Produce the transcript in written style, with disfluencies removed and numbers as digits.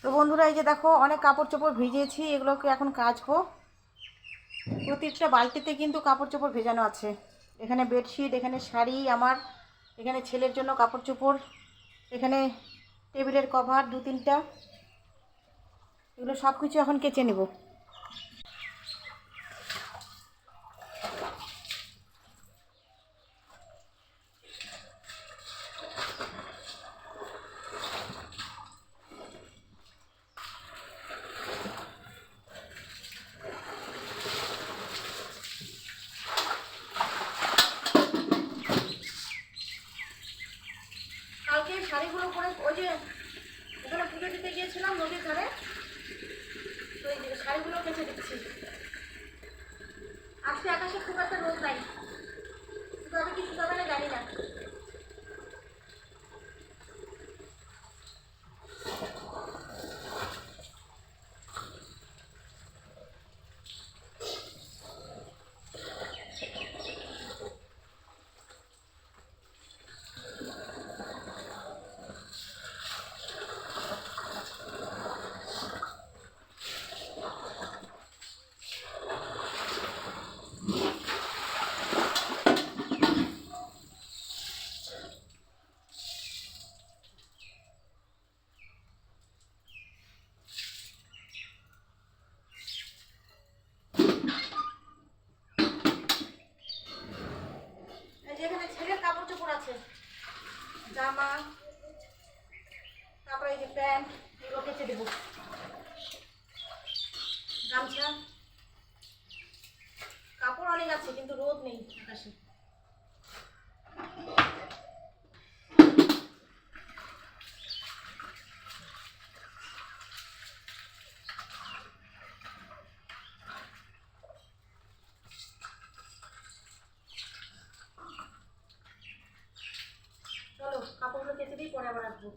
তো বন্ধুরা, এই যে দেখো অনেক কাপড় চোপড় ভিজিয়েছি, এগুলোকে এখন কাচবো। প্রতিটা বালতিতে কিন্তু কাপড় চোপড় ভেজানো আছে। এখানে বেডশিট, এখানে শাড়ি আমার, এখানে ছেলের জন্য কাপড় চোপড়, এখানে টেবিলের কভার 2-3টা, এগুলো সব কিছু এখন কেচে নেব। কালকে শাড়িগুলো পরে ওই যে ওখানে পুজো দিতে গিয়েছিলাম নদীর ধারে, তো এই যে শাড়িগুলো কেচে দিচ্ছি। আজকে আকাশে খুব একটা রোদ নাই, শুকাবে কি শুকাবে না জানি না। যেখানে ছেলের কাপড় চোপড় আছে, জামা, তারপরে এই যে প্যান্ট, এগুলো কেচে দেবো। গামছা, কাপড় অনেক আছে কিন্তু রোদ নেই আকাশে। চলো কাপড়গুলো কেচে দিই, পরে আবার আসবো।